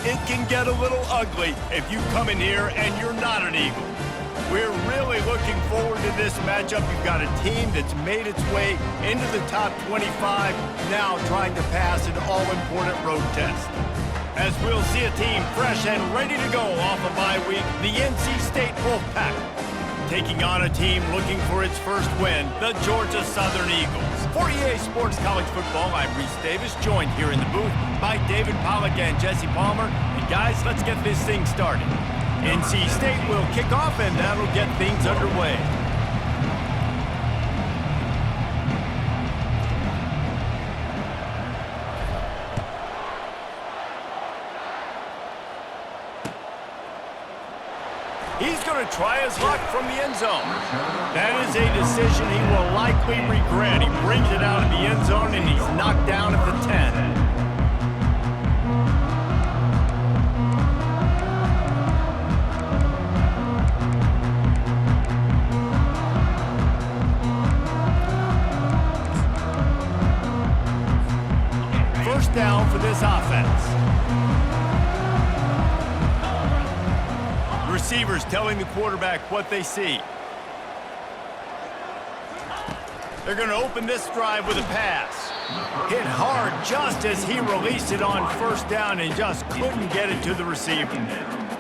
It can get a little ugly if you come in here and you're not an Eagle. We're really looking forward to this matchup. You've got a team that's made its way into the top 25, now trying to pass an all-important road test. As we'll see a team fresh and ready to go off a bye week, the NC State Wolfpack taking on a team looking for its first win, the Georgia Southern Eagles. For EA Sports College Football, I'm Reese Davis, joined here in the booth by David Pollack and Jesse Palmer. And guys, let's get this thing started. NC State will kick off, and that'll get things underway. He's going to try his luck from the end zone. That is a decision he will likely regret. He brings it out of the end zone, and he's knocked down at the 10. First down for this offense. Receivers telling the quarterback what they see. They're going to open this drive with a pass. Hit hard just as he released it on first down and just couldn't get it to the receiver.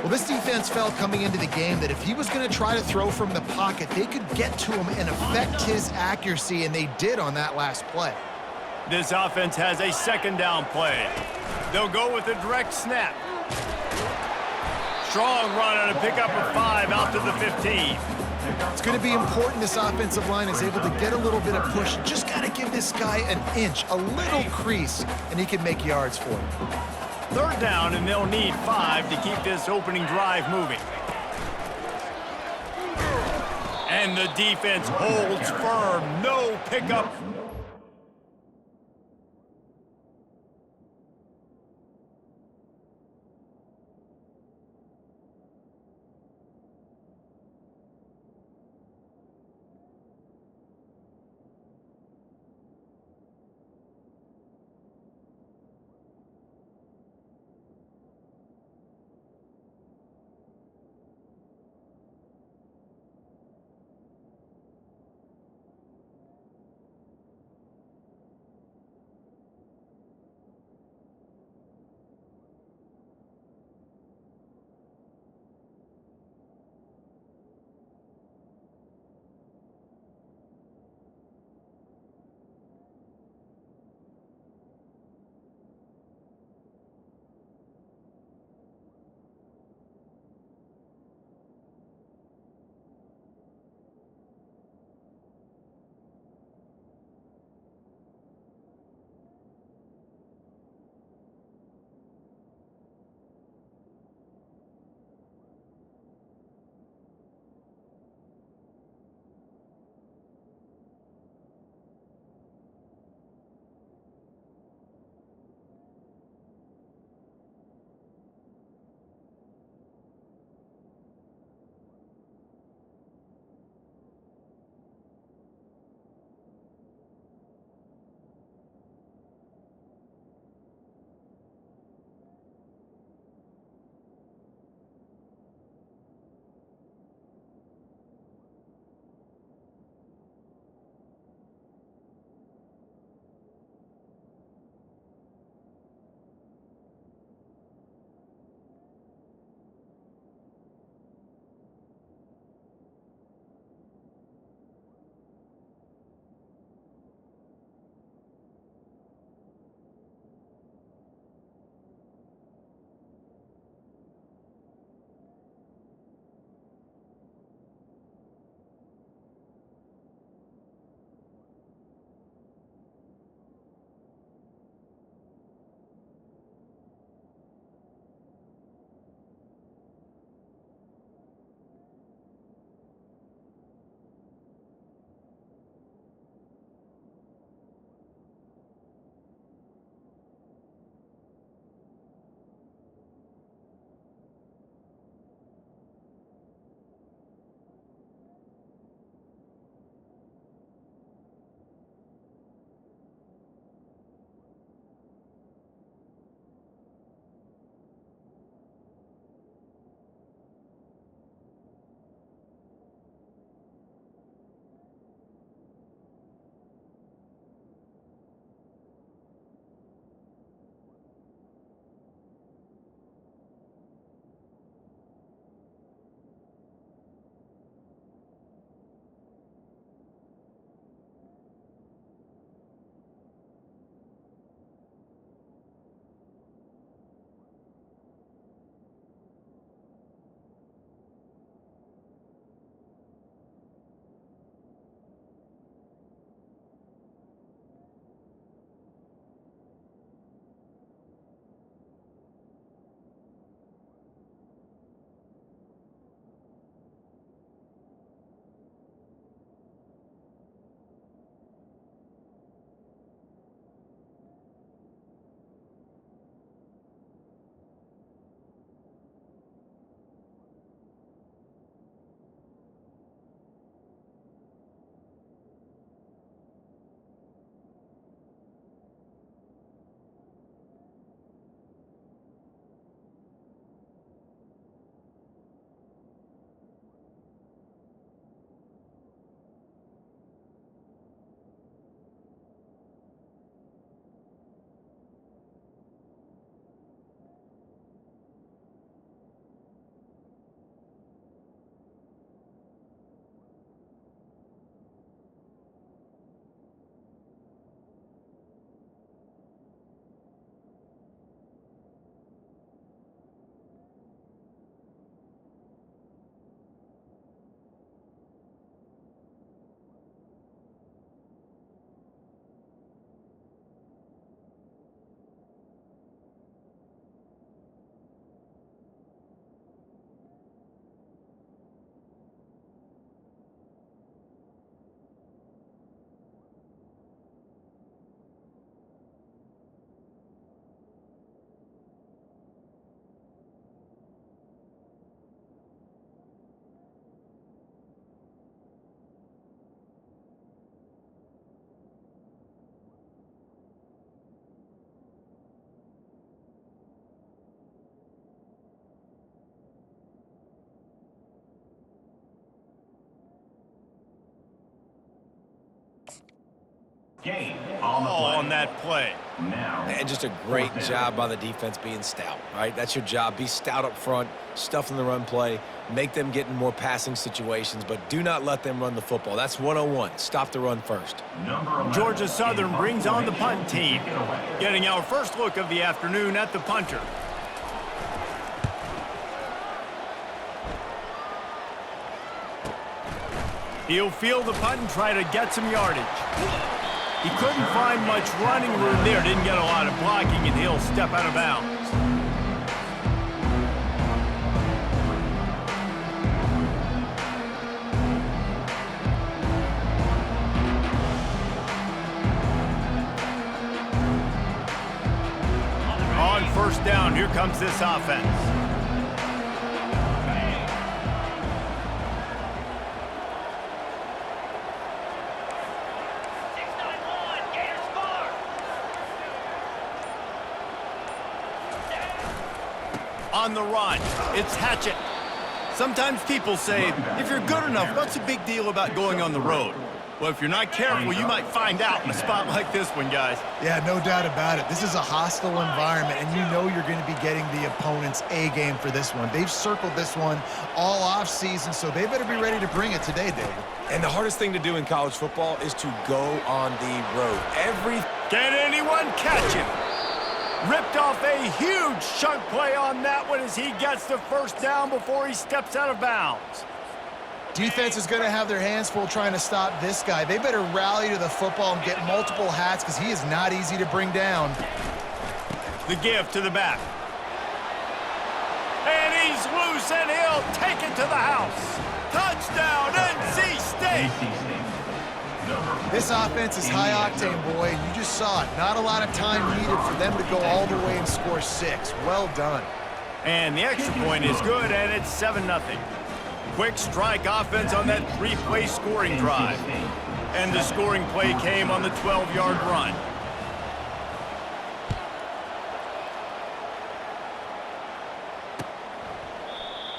Well, this defense felt coming into the game that if he was going to try to throw from the pocket, they could get to him and affect his accuracy, and they did on that last play. This offense has a second down play. They'll go with a direct snap. Strong run on a pickup of 5 out to the 15. It's going to be important this offensive line is able to get a little bit of push. Just got to give this guy an inch, a little crease, and he can make yards for him. Third down, and they'll need 5 to keep this opening drive moving. And the defense holds firm. No pickup. Game on the Oh, play. on that play. Now, And just a great job by the defense being stout, right? That's your job. Be stout up front, stuff in the run play, make them get in more passing situations, but do not let them run the football. That's 101. Stop the run first. number 11 Georgia Southern in brings on the formation punt to team. kick it away. Getting our first look of the afternoon at the punter. He'll field the punt and try to get some yardage. He couldn't find much running room there. Didn't get a lot of blocking, and he'll step out of bounds. On first down, here comes this offense. On the run, it's Hatchett. Sometimes people say, if you're good enough, what's the big deal about going on the road? Well, if you're not careful, you might find out in a spot like this one, guys. Yeah, no doubt about it. This is a hostile environment, and you know you're going to be getting the opponent's A game for this one. They've circled this one all offseason, so they better be ready to bring it today, David. And the hardest thing to do in college football is to go on the road. Can anyone catch him? Ripped off a huge chunk play on that one as he gets the first down before he steps out of bounds. Defense is going to have their hands full trying to stop this guy. They better rally to the football and get multiple hats because he is not easy to bring down. The give to the back. And he's loose, and he'll take it to the house. Touchdown, NC State! This offense is high-octane, boy, and you just saw it. Not a lot of time needed for them to go all the way and score 6. Well done. And the extra point is good, and it's 7-0. Quick strike offense on that 3-play scoring drive. And the scoring play came on the 12-yard run.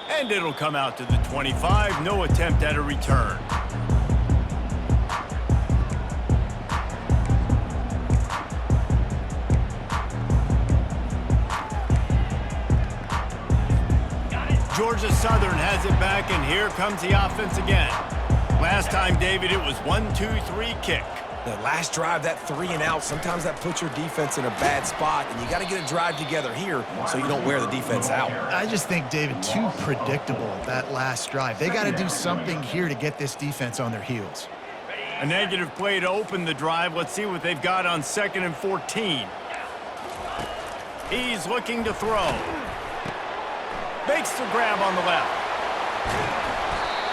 And it'll come out to the 25. No attempt at a return. Georgia Southern has it back, and here comes the offense again. Last time, David, it was 1-2-3 kick. The last drive, that 3 and out, sometimes that puts your defense in a bad spot, and you got to get a drive together here so you don't wear the defense out. I just think, David, too predictable, that last drive. They got to do something here to get this defense on their heels. A negative play to open the drive. Let's see what they've got on 2nd and 14. He's looking to throw. Makes the grab on the left.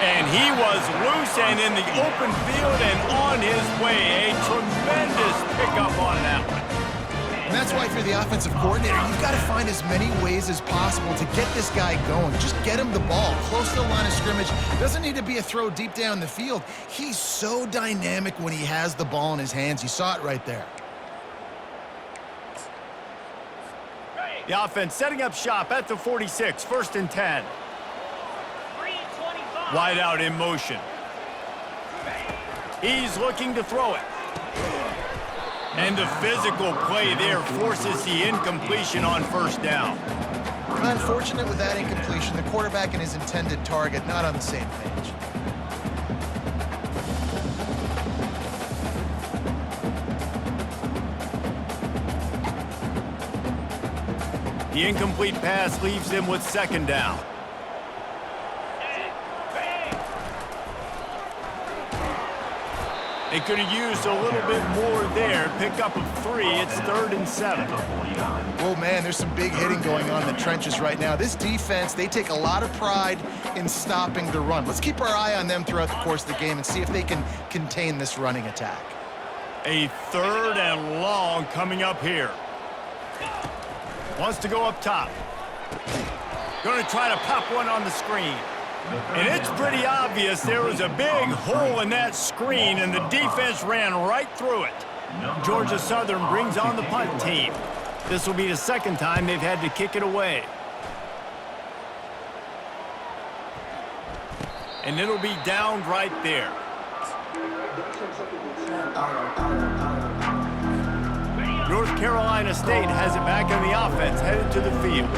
And he was loose and in the open field and on his way. A tremendous pickup on that one. And that's why if you're the offensive coordinator, you've got to find as many ways as possible to get this guy going. Just get him the ball close to the line of scrimmage. Doesn't need to be a throw deep down the field. He's so dynamic when he has the ball in his hands. You saw it right there. The offense setting up shop at the 46, 1st and 10. Wide out in motion. He's looking to throw it. And the physical play there forces the incompletion on 1st down. Unfortunate with that incompletion. The quarterback and his intended target not on the same page. The incomplete pass leaves them with 2nd down. They could have used a little bit more there. Pick up of 3. It's 3rd and 7. Oh, man, there's some big hitting going on in the trenches right now. This defense, they take a lot of pride in stopping the run. Let's keep our eye on them throughout the course of the game and see if they can contain this running attack. A 3rd and long coming up here. Wants to go up top. Going to try to pop one on the screen. And it's pretty obvious there was a big hole in that screen, and the defense ran right through it. Georgia Southern brings on the punt team. This will be the 2nd time they've had to kick it away. And it'll be downed right there. North Carolina State has it back on the offense, headed to the field.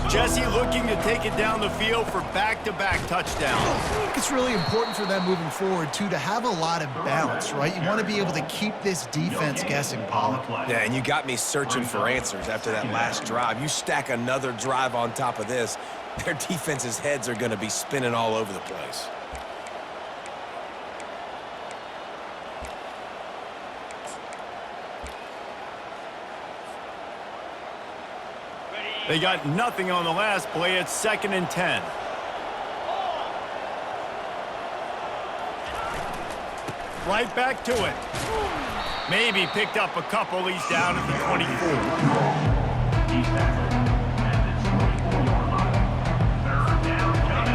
Jesse looking to take it down the field for back-to-back touchdowns. I think it's really important for them moving forward, too, to have a lot of balance, right? You want to be able to keep this defense guessing, Pollock. Yeah, and you got me searching for answers after that last drive. You stack another drive on top of this, their defense's heads are going to be spinning all over the place. They got nothing on the last play. It's 2nd and 10. Right back to it. Maybe picked up a couple. He's down at the 24.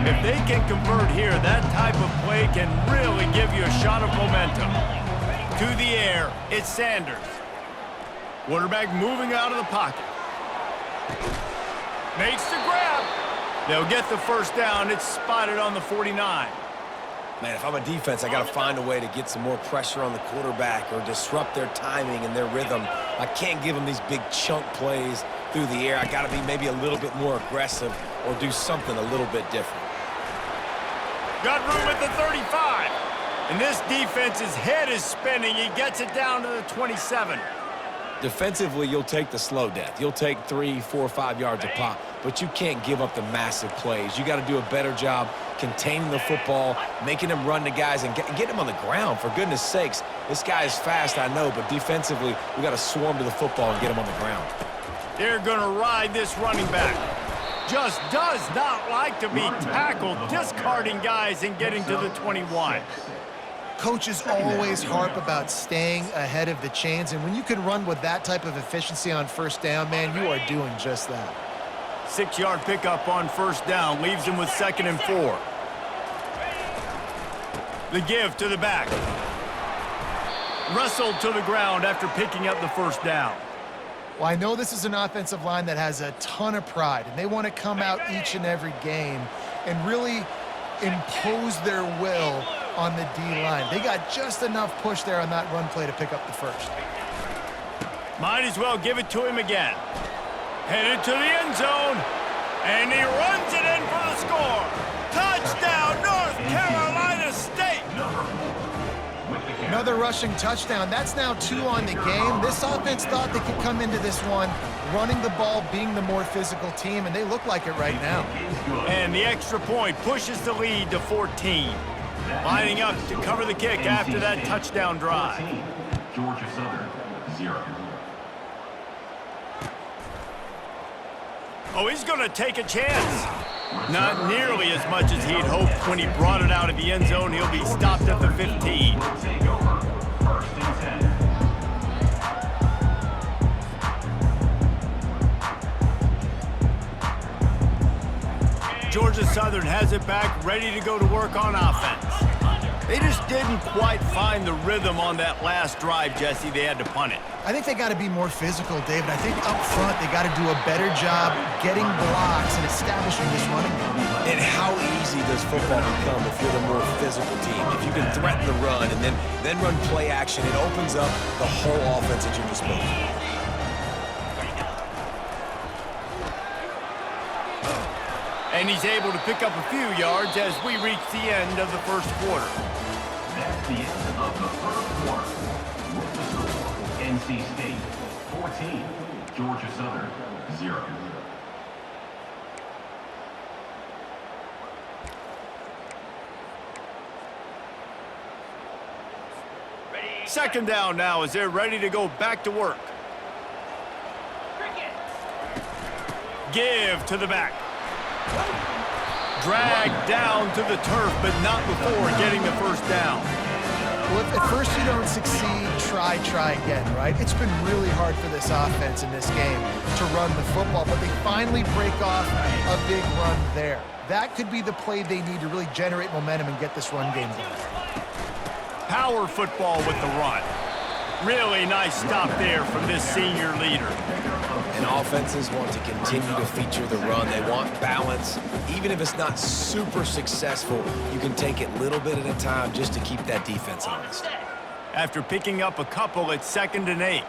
If they can convert here, that type of play can really give you a shot of momentum. To the air, it's Sanders. Quarterback moving out of the pocket. Makes the grab. They'll get the first down. It's spotted on the 49. Man, if I'm a defense, I got to find a way to get some more pressure on the quarterback or disrupt their timing and their rhythm. I can't give them these big chunk plays through the air. I got to be maybe a little bit more aggressive or do something a little bit different. Got room at the 35. And this defense's head is spinning. He gets it down to the 27. Defensively, you'll take the slow death. You'll take 3, 4, 5 yards a pop, but you can't give up the massive plays. You got to do a better job containing the football, making them run the guys, and get them on the ground. For goodness sakes, this guy is fast, I know, but defensively, we got to swarm to the football and get him on the ground. They're going to ride this running back. Just does not like to be tackled, discarding guys and getting to the 21. Coaches always harp about staying ahead of the chains, and when you can run with that type of efficiency on first down, man, you are doing just that. 6-yard pickup on first down leaves him with 2nd and 4. The give to the back. Wrestled to the ground after picking up the first down. Well, I know this is an offensive line that has a ton of pride, and they want to come out each and every game and really impose their will on the D-line. They got just enough push there on that run play to pick up the first. Might as well give it to him again. Headed to the end zone, and he runs it in for the score. Touchdown, North Carolina State! Another rushing touchdown. That's now 2 on the game. This offense thought they could come into this one running the ball, being the more physical team, and they look like it right now. And the extra point pushes the lead to 14. Lining up to cover the kick after that touchdown drive. Georgia Southern, 0. Oh, he's going to take a chance. Not nearly as much as he'd hoped when he brought it out of the end zone. He'll be stopped at the 15. Georgia Southern has it back, ready to go to work on offense. They just didn't quite find the rhythm on that last drive, Jesse. They had to punt it. I think they got to be more physical, David. I think up front they got to do a better job getting blocks and establishing this running game. And how easy does football become if you're the more physical team? If you can threaten the run and then run play action, it opens up the whole offense at your disposal. And he's able to pick up a few yards as we reach the end of the first quarter. That's the end of the first quarter. With the score, NC State 14, Georgia Southern 0. Second down now as they're ready to go back to work. Give to the back. Dragged down to the turf, but not before getting the first down. Well, if at first you don't succeed, try again, right? It's been really hard for this offense in this game to run the football, but they finally break off a big run there. That could be the play they need to really generate momentum and get this run game going. Power football with the run. Really nice stop there from this senior leader. And offenses want to continue to feature the run. They want balance. Even if it's not super successful, you can take it little bit at a time just to keep that defense honest. After picking up a couple, it's 2nd and 8.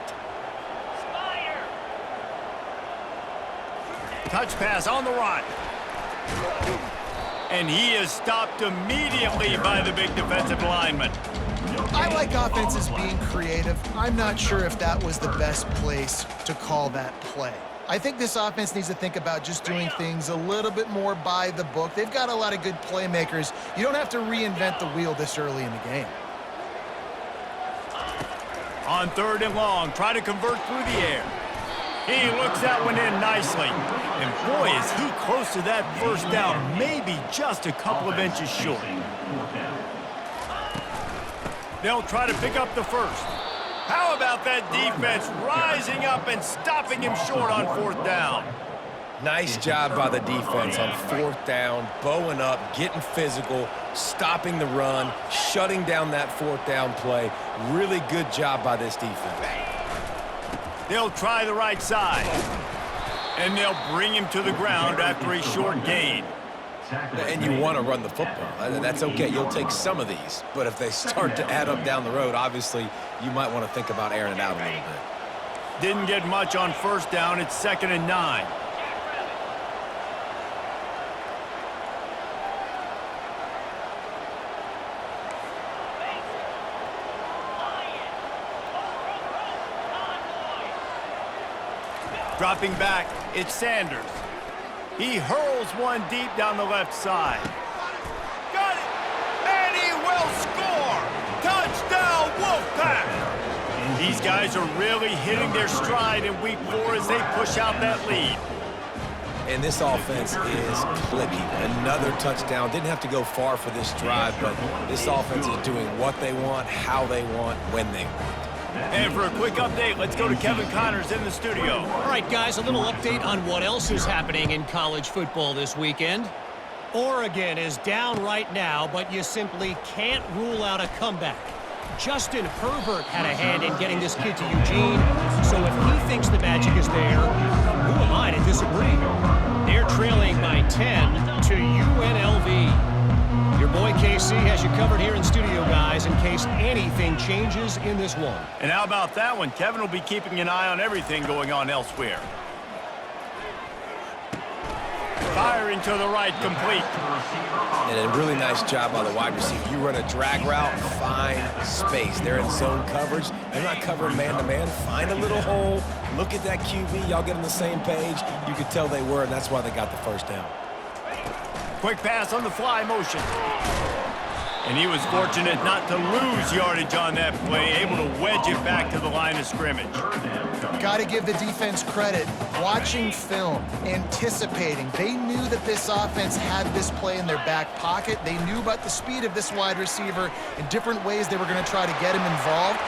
Touch pass on the run. And he is stopped immediately by the big defensive lineman. I like offenses being creative. I'm not sure if that was the best place to call that play. I think this offense needs to think about just doing things a little bit more by the book. They've got a lot of good playmakers. You don't have to reinvent the wheel this early in the game. On 3rd and long, try to convert through the air. He looks that one in nicely. And boy, is he close to that first down, maybe just a couple of inches short. They'll try to pick up the first. How about that defense rising up and stopping him short on 4th down? Nice job by the defense on 4th down, bowing up, getting physical, stopping the run, shutting down that 4th down play. Really good job by this defense. They'll try the right side. And they'll bring him to the ground after a short gain. And you want to run the football. That's okay. You'll take some of these. But if they start to add up down the road, obviously, you might want to think about airing it out a little bit. Didn't get much on 1st down. It's 2nd and 9. Dropping back, it's Sanders. He hurls one deep down the left side. Got it! And he will score! Touchdown, Wolfpack! These guys are really hitting their stride in week 4 as they push out that lead. And this offense is clicking. Another touchdown. Didn't have to go far for this drive, but this offense is doing what they want, how they want, when they want. And for a quick update, let's go to Kevin Connors in the studio. All right, guys, a little update on what else is happening in college football this weekend. Oregon is down right now, but you simply can't rule out a comeback. Justin Herbert had a hand in getting this kid to Eugene, so if he thinks the magic is there, who am I to disagree? They're trailing by 10 to UNLV. Your boy KC has you covered here in studio, guys, in case anything changes in this one. And how about that one? Kevin will be keeping an eye on everything going on elsewhere. Firing to the right, complete. And a really nice job by the wide receiver. You run a drag route, find space. They're in zone coverage. They're not covering man-to-man. Find a little hole. Look at that QB. Y'all get on the same page. You could tell they were, and that's why they got the first down. Quick pass on the fly motion. And he was fortunate not to lose yardage on that play, able to wedge it back to the line of scrimmage. Got to give the defense credit. Watching film, anticipating. They knew that this offense had this play in their back pocket. They knew about the speed of this wide receiver and different ways they were going to try to get him involved.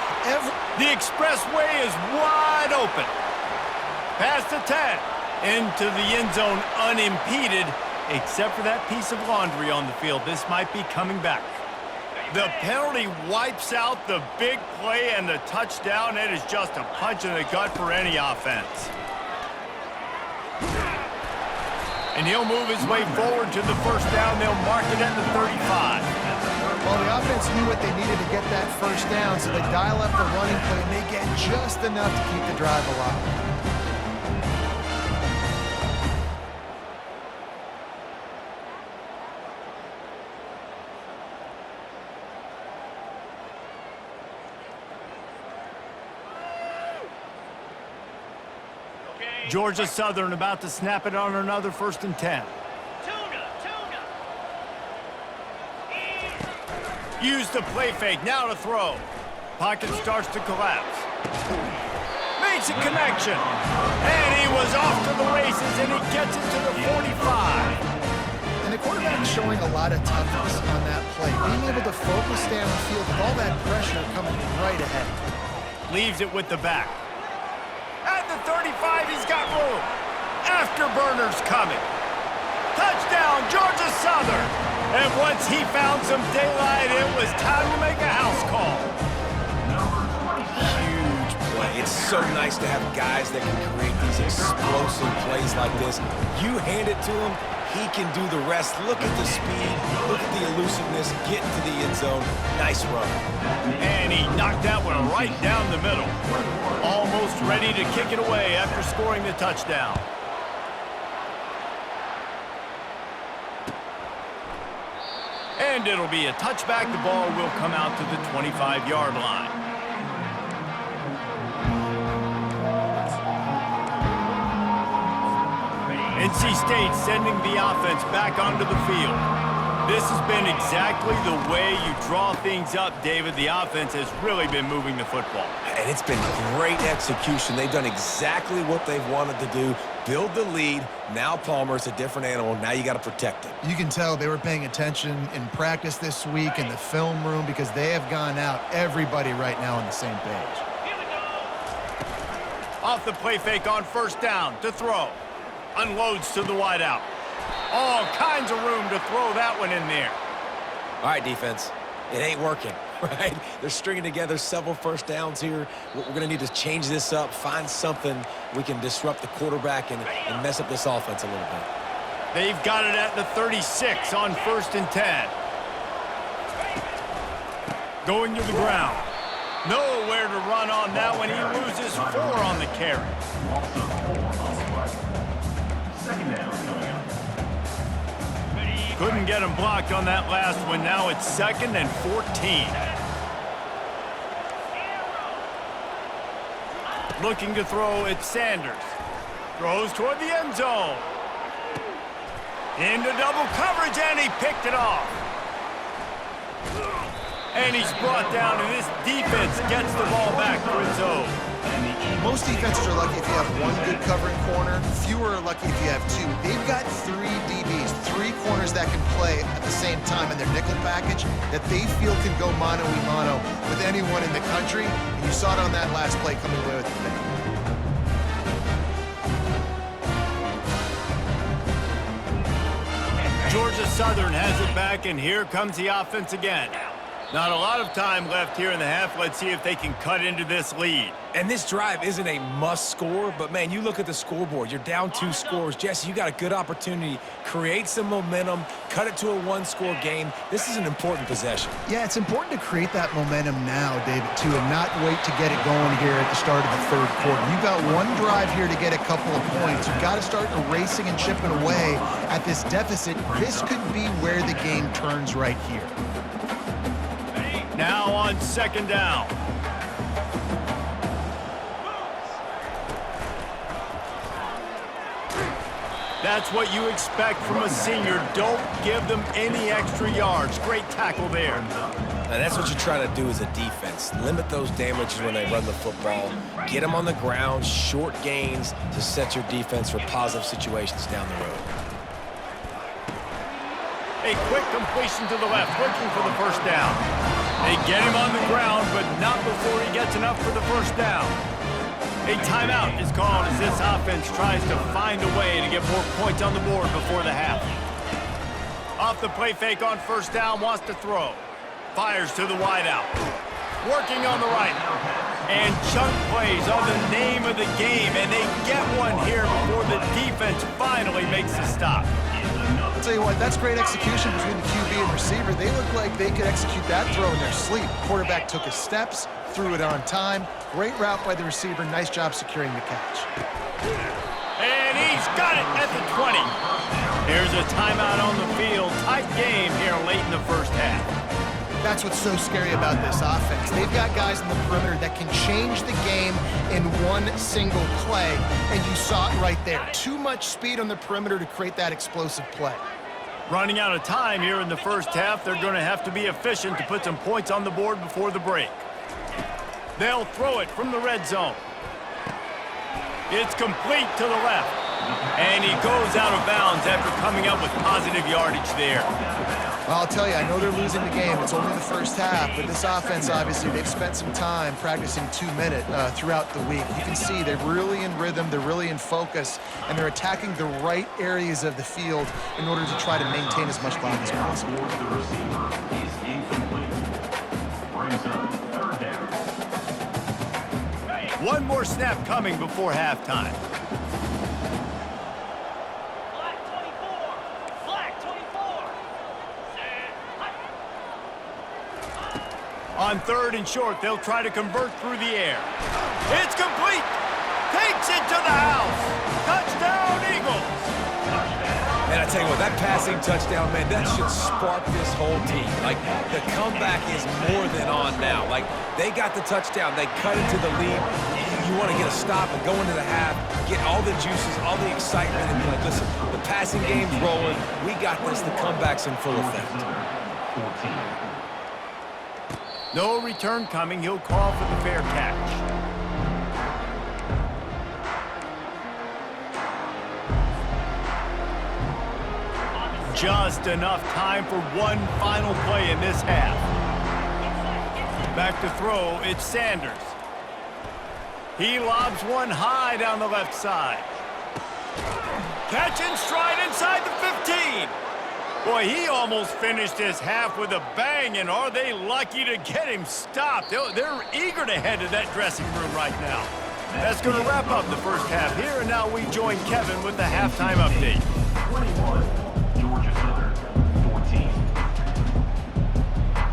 The expressway is wide open. Past the 10, into the end zone unimpeded, except for that piece of laundry on the field. This might be coming back. The penalty wipes out the big play and the touchdown. It is just a punch in the gut for any offense. And he'll move his way forward to the first down. They'll mark it at the 35. Well, the offense knew what they needed to get that first down, so they dial up the running play, and they get just enough to keep the drive alive. Georgia Southern about to snap it on another 1st and 10. Use the play fake, now to throw. Pocket starts to collapse. Makes a connection. And he was off to the races, and he gets it to the 45. And the quarterback showing a lot of toughness on that play. Being able to focus downfield with all that pressure coming right ahead. Leaves it with the back. At the 35, he's got room. Afterburners coming. Touchdown, Georgia Southern. And once he found some daylight, it was time to make a house call. Huge play. It's so nice to have guys that can create these explosive plays like this. You hand it to him, he can do the rest. Look at the speed, look at the elusiveness, get into the end zone. Nice run. And he knocked that one right down the middle. Almost ready to kick it away after scoring the touchdown. And it'll be a touchback. The ball will come out to the 25-yard line. NC State sending the offense back onto the field. This has been exactly the way you draw things up, David. The offense has really been moving the football. And it's been great execution. They've done exactly what they've wanted to do. Build the lead. Now Palmer's a different animal. Now you got to protect him. You can tell they were paying attention in practice this week in the film room because they have gone out, everybody right now on the same page. Off the play fake on first down to throw. Unloads to the wideout. All kinds of room to throw that one in there. All right, defense. It ain't working, right? They're stringing together several first downs here. We're going to need to change this up, find something we can disrupt the quarterback and mess up this offense a little bit. They've got it at the 36 on 1st and 10. Going to the ground. Nowhere to run on that one. He loses 4 on the carry. Second down coming up. Couldn't get him blocked on that last one. Now it's 2nd and 14. Looking to throw, it's Sanders. Throws toward the end zone. Into double coverage, and he picked it off. And he's brought down, and this defense gets the ball back for its own. Most defenses are lucky if you have one good covering corner. Fewer are lucky if you have 2. They've got 3 DBs, 3 corners that can play at the same time in their nickel package that they feel can go mano-a-mano with anyone in the country. And you saw it on that last play coming away with the pick. Georgia Southern has it back, and here comes the offense again. Not a lot of time left here in the half. Let's see if they can cut into this lead. And this drive isn't a must score, but man, you look at the scoreboard. You're down 2 scores. Jesse, you got a good opportunity. Create some momentum. Cut it to a 1-score game. This is an important possession. Yeah, it's important to create that momentum now, David, too, and not wait to get it going here at the start of the 3rd quarter. You've got one drive here to get a couple of points. You've got to start erasing and chipping away at this deficit. This could be where the game turns right here. Now on 2nd down. That's what you expect from a senior. Don't give them any extra yards. Great tackle there. And that's what you try to do as a defense. Limit those damages when they run the football. Get them on the ground, short gains to set your defense for positive situations down the road. A quick completion to the left, looking for the first down. They get him on the ground, but not before he gets enough for the first down. A timeout is called as this offense tries to find a way to get more points on the board before the half. Off the play fake on first down, wants to throw. Fires to the wideout. Working on the right. And chunk plays are the name of the game, and they get one here before the defense finally makes a stop. I'll tell you what, that's great execution between the QB and receiver. They look like they could execute that throw in their sleep. Quarterback took his steps, threw it on time. Great route by the receiver. Nice job securing the catch. And he's got it at the 20. Here's a timeout on the field. Tight game here late in the first half. That's what's so scary about this offense. They've got guys in the perimeter that can change the game in one single play, and you saw it right there. Too much speed on the perimeter to create that explosive play. Running out of time here in the first half. They're going to have to be efficient to put some points on the board before the break. They'll throw it from the red zone. It's complete to the left. And he goes out of bounds after coming up with positive yardage there. Well, I'll tell you, I know they're losing the game. It's only the first half, but this offense, obviously, they've spent some time practicing 2-minute throughout the week. You can see they're really in rhythm, they're really in focus, and they're attacking the right areas of the field in order to try to maintain as much volume as possible. The receiver is incomplete. Brings up 3rd down. One more snap coming before halftime. On 3rd and short, they'll try to convert through the air. It's complete. Takes it to the house. Touchdown, Eagles. Man, I tell you what, that passing touchdown, man, that should spark this whole team. Like, the comeback is more than on now. Like, they got the touchdown. They cut it to the lead. You want to get a stop and go into the half, get all the juices, all the excitement, and be like, listen, the passing game's rolling. We got this. The comeback's in full effect. 14. No return coming. He'll call for the fair catch. Just enough time for one final play in this half. Back to throw, it's Sanders. He lobs one high down the left side. Catch and stride inside the 15. Boy, he almost finished his half with a bang, and are they lucky to get him stopped? They're eager to head to that dressing room right now. That's going to wrap up the first half here, and now we join Kevin with the halftime update. 21. Georgia Southern, 14.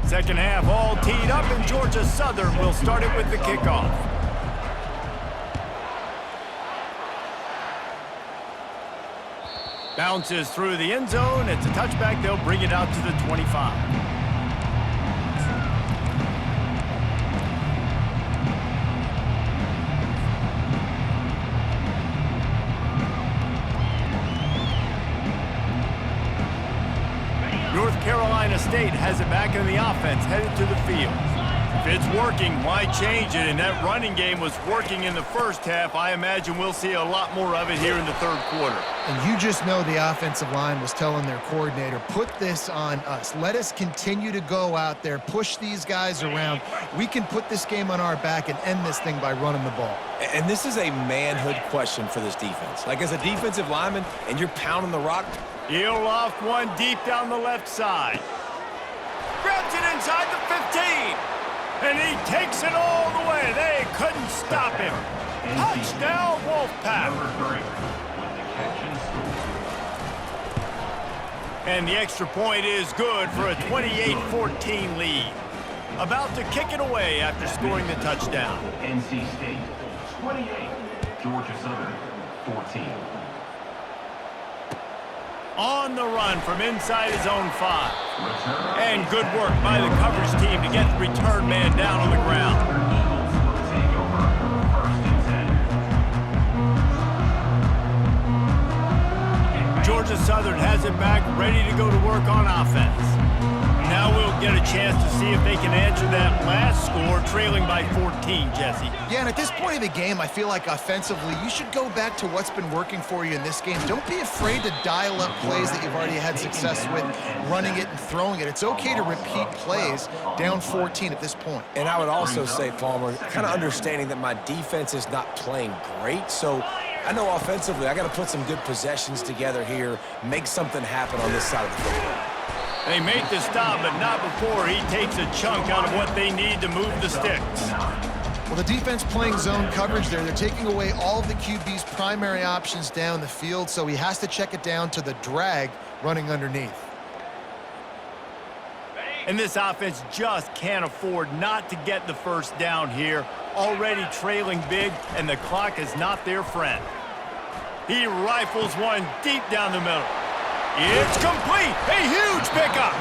Second half all teed up, and Georgia Southern will start it with the kickoff. Bounces through the end zone. It's a touchback. They'll bring it out to the 25. North Carolina State has it back in the offense, headed to the field. If it's working, why change it? And that running game was working in the first half. I imagine we'll see a lot more of it here in the third quarter. And you just know the offensive line was telling their coordinator, put this on us. Let us continue to go out there, push these guys around. We can put this game on our back and end this thing by running the ball. And this is a manhood question for this defense. Like, as a defensive lineman and you're pounding the rock, He'll loft one deep down the left side. Grabs it inside the 15. And he takes it all the way. They couldn't stop him. Touchdown, Wolfpack. Number 3 with the catch and score. And the extra point is good for a 28-14 lead. About to kick it away after scoring the touchdown. NC State, 28. Georgia Southern, 14. On the run from inside his own 5. And good work by the coverage team to get the return man down on the ground. Eagles will take over 1st and 10. Georgia Southern has it back, ready to go to work on offense. Now we'll get a chance to see if they can answer that last score, trailing by 14, Jesse. Yeah, and at this point of the game, I feel like offensively, you should go back to what's been working for you in this game. Don't be afraid to dial up plays that you've already had success with, running it and throwing it. It's okay to repeat plays down 14 at this point. and I would also say, Palmer, kind of understanding that my defense is not playing great, so I know offensively I got to put some good possessions together here, make something happen on this side of the football. They make the stop, but not before he takes a chunk out of what they need to move the sticks. Well, the defense playing zone coverage there. They're taking away all of the QB's primary options down the field, so he has to check it down to the drag running underneath. And this offense just can't afford not to get the first down here. Already trailing big, and the clock is not their friend. He rifles one deep down the middle. It's complete. A huge pickup.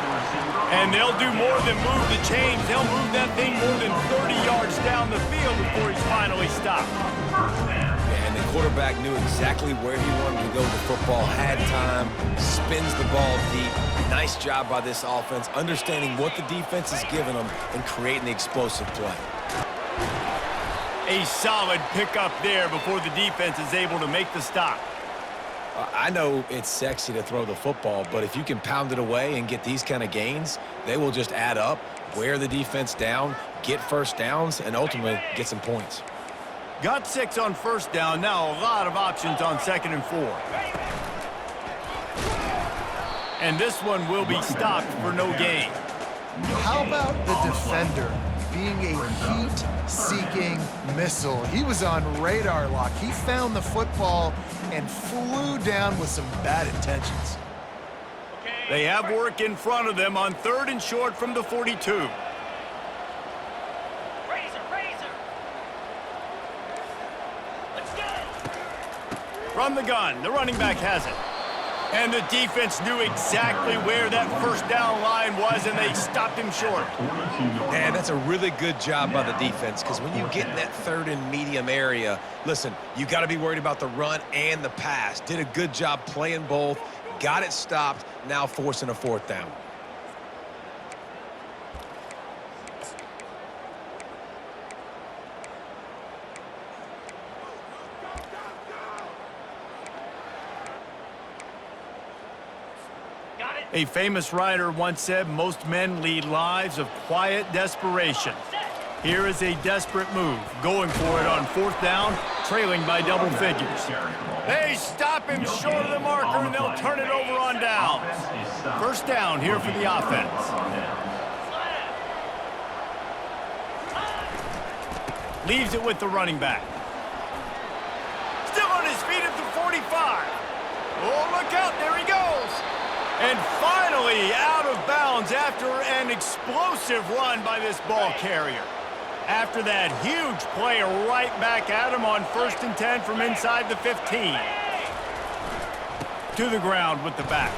And they'll do more than move the chains. They'll move that thing more than 30 yards down the field before he's finally stopped. And the quarterback knew exactly where he wanted to go with the football, had time, spins the ball deep. Nice job by this offense, understanding what the defense is giving them and creating the explosive play. A solid pickup there before the defense is able to make the stop. I know it's sexy to throw the football, but if you can pound it away and get these kind of gains, they will just add up, wear the defense down, get first downs, and ultimately get some points. Got 6 on first down. Now a lot of options on 2nd and 4. And this one will be stopped for no gain. How about the defender being a heat-seeking missile. He was on radar lock. He found the football and flew down with some bad intentions. They have work in front of them on 3rd and short from the 42. From the gun, the running back has it. And the defense knew exactly where that first down line was, and they stopped him short. Man, that's a really good job by the defense, because when you get in that 3rd and medium area, listen, you got to be worried about the run and the pass. Did a good job playing both, got it stopped, now forcing a 4th down. A famous writer once said, most men lead lives of quiet desperation. Here is a desperate move, going for it on 4th down, trailing by double figures. They stop him short of the marker, and they'll turn it over on downs. 1st down here for the offense. Leaves it with the running back. Still on his feet at the 45. Oh, look out, there he goes. And finally out of bounds after an explosive run by this ball carrier. After that huge play right back at him on 1st and 10 from inside the 15. To the ground with the back.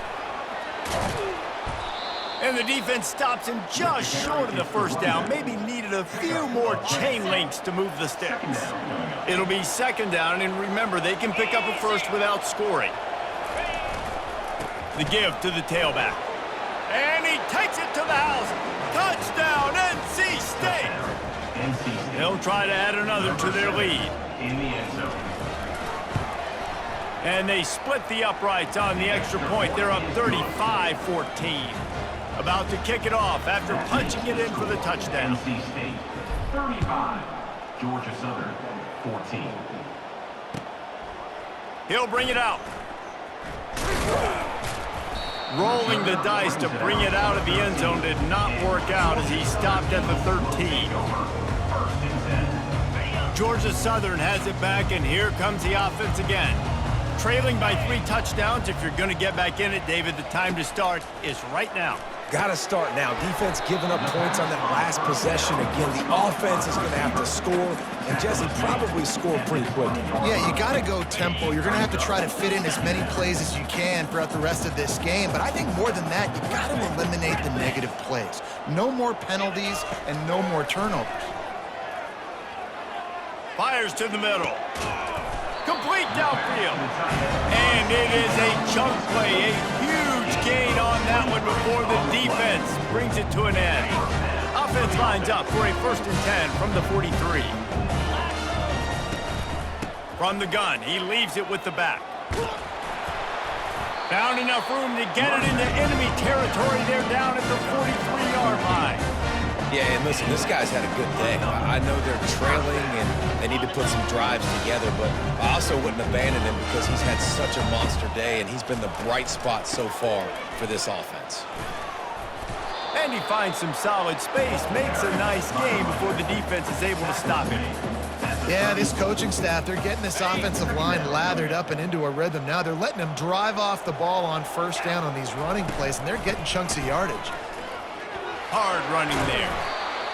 And the defense stops him just short of the 1st down. Maybe needed a few more chain links to move the sticks. It'll be 2nd down, and remember, they can pick up a 1st without scoring. The give to the tailback. And he takes it to the house. Touchdown, NC State. They'll try to add another to their lead. In the end zone. And they split the uprights on the extra point. They're up 35-14. About to kick it off after punching it in for the touchdown. NC State, 35. Georgia Southern, 14. He'll bring it out. Rolling the dice to bring it out of the end zone did not work out as he stopped at the 13. Georgia Southern has it back, and here comes the offense again. Trailing by 3 touchdowns. If you're going to get back in it, David, the time to start is right now. Got to start now. Defense giving up points on that last possession. Again, the offense is going to have to score, and Jesse probably scored pretty quickly. Yeah, you got to go tempo. You're going to have to try to fit in as many plays as you can throughout the rest of this game. But I think more than that, you got to eliminate the negative plays. No more penalties and no more turnovers. Fires to the middle. Complete downfield. And it is a chunk play, a huge gain on that one before the defense brings it to an end. Offense lines up for a 1st and 10 from the 43. From the gun, he leaves it with the back. Found enough room to get it into enemy territory. They're down at the 43-yard line. Yeah, and listen, this guy's had a good day. I know they're trailing and they need to put some drives together, but I also wouldn't abandon him because he's had such a monster day, and he's been the bright spot so far for this offense. And he finds some solid space, makes a nice game before the defense is able to stop him. Yeah, this coaching staff, they're getting this offensive line lathered up and into a rhythm now. They're letting them drive off the ball on 1st down on these running plays, and they're getting chunks of yardage. Hard running there.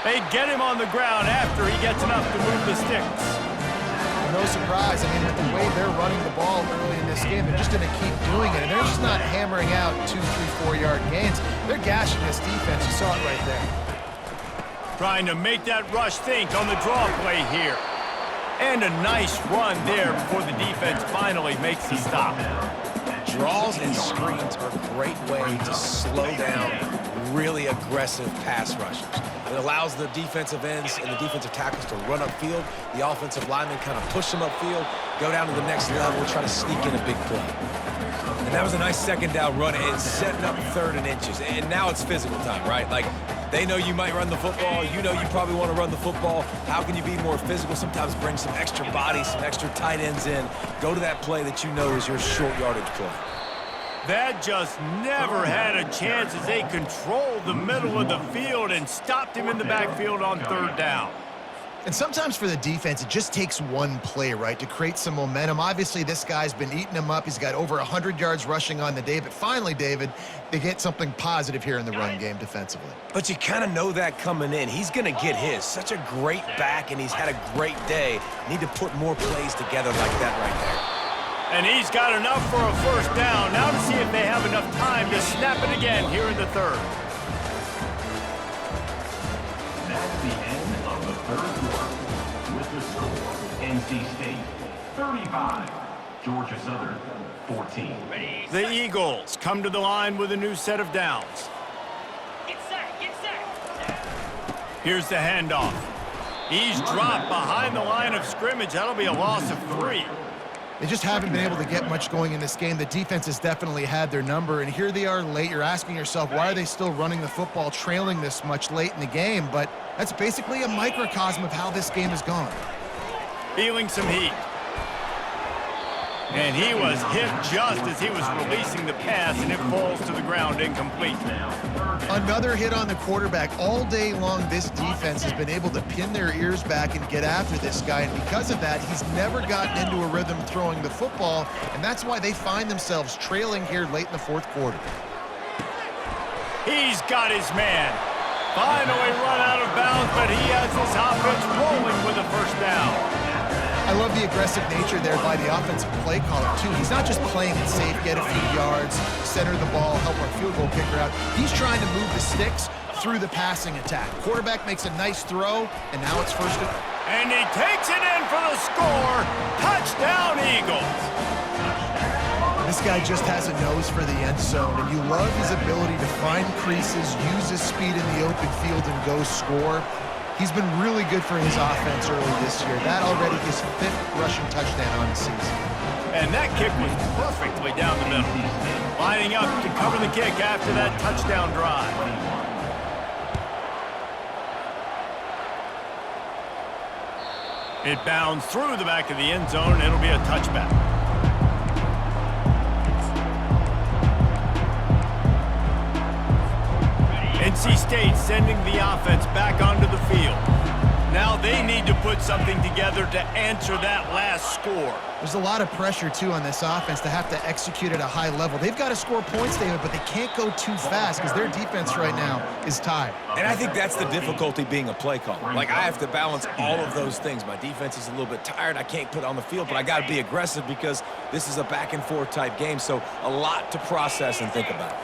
They get him on the ground after he gets enough to move the sticks. No surprise. I mean, with the way they're running the ball early in this game, they're just going to keep doing it. And they're just not hammering out 2, 3, 4-yard gains. They're gashing this defense. You saw it right there. Trying to make that rush think on the draw play here. And a nice run there before the defense finally makes the stop. Draws and screens are a great way to slow down really aggressive pass rushers. It allows the defensive ends and the defensive tackles to run upfield. The offensive linemen kind of push them upfield, go down to the next level, try to sneak in a big play. And that was a nice 2nd down run and setting up 3rd and inches. And now it's physical time, right? Like, they know you might run the football. You know you probably want to run the football. How can you be more physical? Sometimes bring some extra bodies, some extra tight ends in. Go to that play that you know is your short yardage play. That just never had a chance as they controlled the middle of the field and stopped him in the backfield on 3rd down. And sometimes for the defense, it just takes one play, right, to create some momentum. Obviously, this guy's been eating him up. He's got over 100 yards rushing on the day. But finally, David, they get something positive here in the run game defensively. But you kind of know that coming in. He's going to get his. Such a great back, and he's had a great day. Need to put more plays together like that right there. And he's got enough for a 1st down. Now to see if they have enough time to snap it again here in the 3rd. That's the end of the 3rd quarter. With the score, NC State 35, Georgia Southern 14. The Eagles come to the line with a new set of downs. Get set. Here's the handoff. He's dropped behind the line of scrimmage. That'll be a loss of 3. They just haven't been able to get much going in this game. The defense has definitely had their number, and here they are late. You're asking yourself, why are they still running the football, trailing this much late in the game? But that's basically a microcosm of how this game has gone. Feeling some heat. And he was hit just as he was releasing the pass, and it falls to the ground incomplete. Another hit on the quarterback. All day long, this defense has been able to pin their ears back and get after this guy, and because of that, he's never gotten into a rhythm throwing the football, and that's why they find themselves trailing here late in the 4th quarter. He's got his man. Finally run out of bounds, but he has his offense rolling with a 1st down. I love the aggressive nature there by the offensive play caller, too. He's not just playing it safe, get a few yards, center the ball, help our field goal kicker out. He's trying to move the sticks through the passing attack. Quarterback makes a nice throw, and now it's 1st. And he takes it in for the score. Touchdown, Eagles. This guy just has a nose for the end zone, and you love his ability to find creases, use his speed in the open field, and go score. He's been really good for his offense early this year. That already his 5th rushing touchdown on the season. And that kick was perfectly down the middle. Lining up to cover the kick after that touchdown drive. It bounds through the back of the end zone. It'll be a touchback. NC State sending the offense back onto the field. Now they need to put something together to answer that last score. There's a lot of pressure, too, on this offense to have to execute at a high level. They've got to score points, David, but they can't go too fast because their defense right now is tied. And I think that's the difficulty being a play caller. Like, I have to balance all of those things. My defense is a little bit tired. I can't put it on the field, but I got to be aggressive because this is a back-and-forth type game, so a lot to process and think about.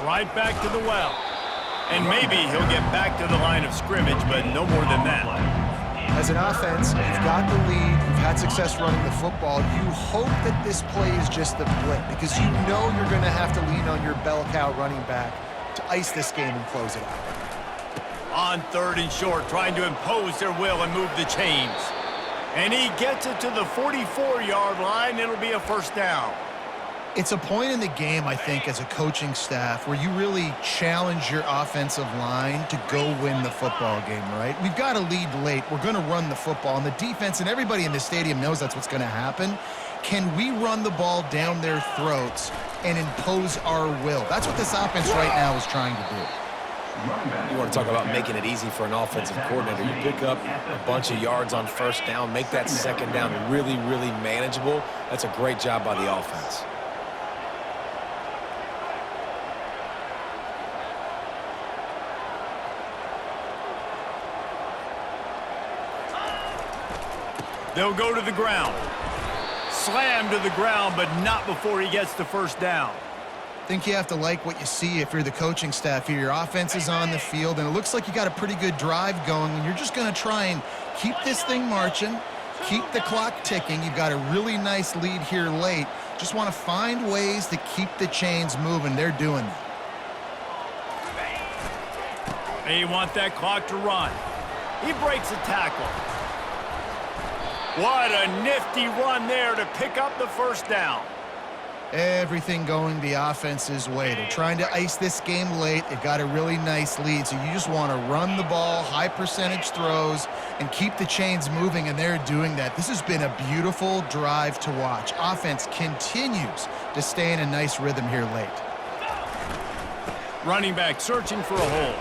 Right back to the well. And maybe he'll get back to the line of scrimmage, but no more than that. As an offense, you've got the lead, you've had success running the football. You hope that this play is just the blip because you know you're going to have to lean on your bell cow running back to ice this game and close it out. On 3rd and short, trying to impose their will and move the chains. And he gets it to the 44-yard line. It'll be a 1st down. It's a point in the game, I think, as a coaching staff where you really challenge your offensive line to go win the football game, right? We've got to lead late. We're going to run the football, and the defense and everybody in the stadium knows that's what's going to happen. Can we run the ball down their throats and impose our will? That's what this offense right now is trying to do. You want to talk about making it easy for an offensive coordinator. You pick up a bunch of yards on 1st down, make that 2nd down really, really manageable. That's a great job by the offense. They'll go to the ground. Slam to the ground, but not before he gets the 1st down. I think you have to like what you see if you're the coaching staff here. Your offense is on the field, and it looks like you got a pretty good drive going, and you're just going to try and keep this thing marching, keep the clock ticking. You've got a really nice lead here late. Just want to find ways to keep the chains moving. They're doing that. They want that clock to run. He breaks a tackle. What a nifty run there to pick up the 1st down. Everything going the offense's way. They're trying to ice this game late. They've got a really nice lead, so you just want to run the ball, high percentage throws, and keep the chains moving, and they're doing that. This has been a beautiful drive to watch. Offense continues to stay in a nice rhythm here late. Running back searching for a hole.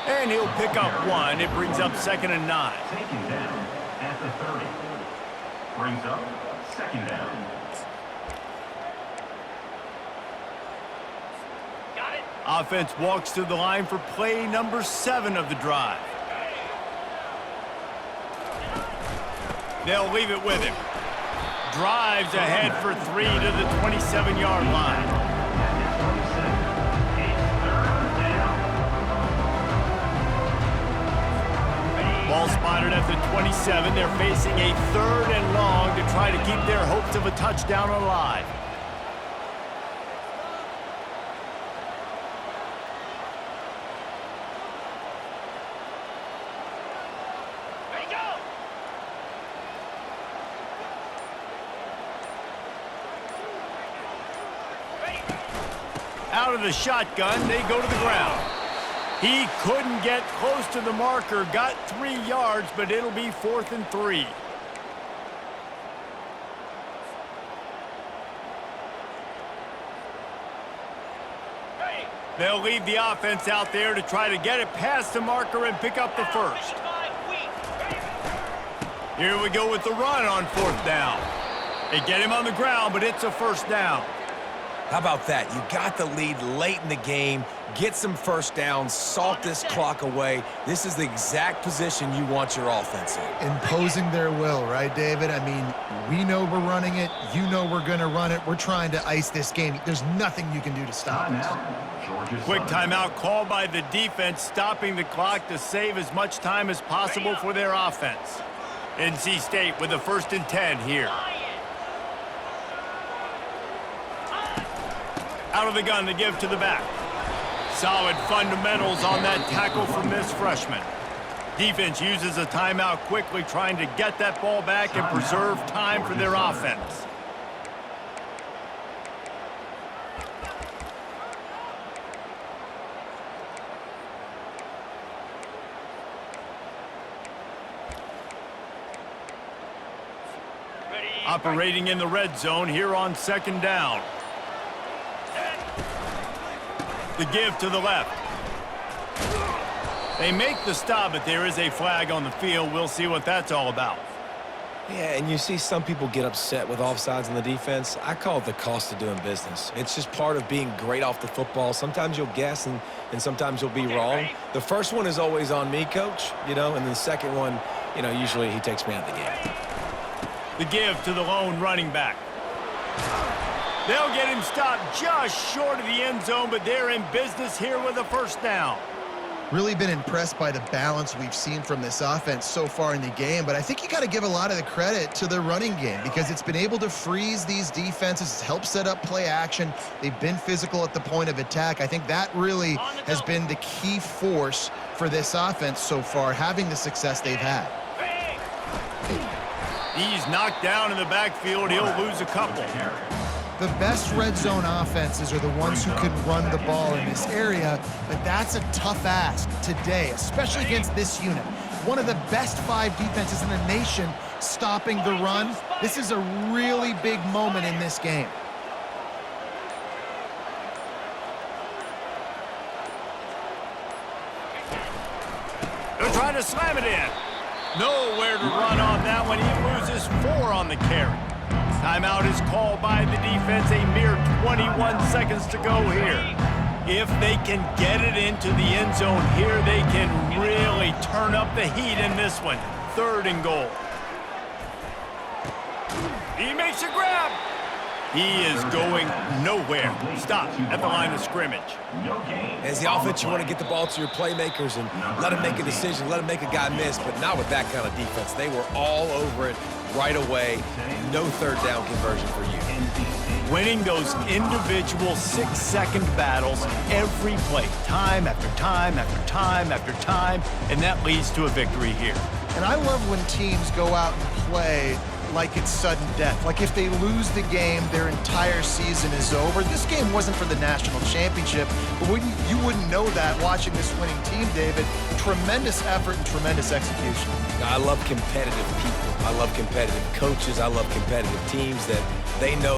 And he'll pick up one. It brings up 2nd and 9. Taken down at the 30. Brings up 2nd down. Got it. Offense walks to the line for play number 7 of the drive. They'll leave it with him. Drives ahead for 3 to the 27-yard line. Ball spotted at the 27. They're facing a 3rd and long to try to keep their hopes of a touchdown alive. Ready, go. Ready. Out of the shotgun, they go to the ground. He couldn't get close to the marker, got 3 yards, but it'll be 4th and 3. Ready. They'll leave the offense out there to try to get it past the marker and pick up the first. 55, weak. Ready. Here we go with the run on 4th down. They get him on the ground, but it's a 1st down. How about that? You got the lead late in the game. Get some first downs. Salt this clock away. This is the exact position you want your offense in. Imposing their will, right, David? I mean, we know we're running it. You know we're going to run it. We're trying to ice this game. There's nothing you can do to stop us. Quick timeout called by the defense, stopping the clock to save as much time as possible for their offense. NC State with a 1st and 10 here. Out of the gun to give to the back. Solid fundamentals on that tackle from this freshman. Defense uses a timeout quickly, trying to get that ball back and preserve time for their offense. Ready. Operating in the red zone here on 2nd down. The give to the left. They make the stop, but there is a flag on the field. We'll see what that's all about. Yeah, and you see some people get upset with offsides in the defense. I call it the cost of doing business. It's just part of being great off the football. Sometimes you'll guess and sometimes you'll be wrong. The first one is always on me, Coach, and then the second one, usually he takes me out of the game. The give to the lone running back. They'll get him stopped just short of the end zone, but they're in business here with a 1st down. Really been impressed by the balance we've seen from this offense so far in the game, but I think you got to give a lot of the credit to the running game because it's been able to freeze these defenses, it's helped set up play action. They've been physical at the point of attack. I think that really has been the key force for this offense so far, having the success they've had. He's knocked down in the backfield. He'll lose a couple. The best red zone offenses are the ones who can run the ball in this area, but that's a tough ask today, especially against this unit. One of the best 5 defenses in the nation stopping the run. This is a really big moment in this game. They're trying to slam it in. Nowhere to run on that one. He loses 4 on the carry. Timeout is called by the defense. A mere 21 seconds to go here. If they can get it into the end zone here, they can really turn up the heat in this one. 3rd and goal. He makes a grab. He is going nowhere. Stop at the line of scrimmage. As the offense, you want to get the ball to your playmakers and let them make a decision, let them make a guy miss, but not with that kind of defense. They were all over it right away. No 3rd down conversion for you. Winning those individual 6-second battles every play, time after time after time after time, and that leads to a victory here. And I love when teams go out and play like it's sudden death. Like if they lose the game, their entire season is over. This game wasn't for the national championship, but you wouldn't know that watching this winning team, David. Tremendous effort and tremendous execution. I love competitive people. I love competitive coaches. I love competitive teams that they know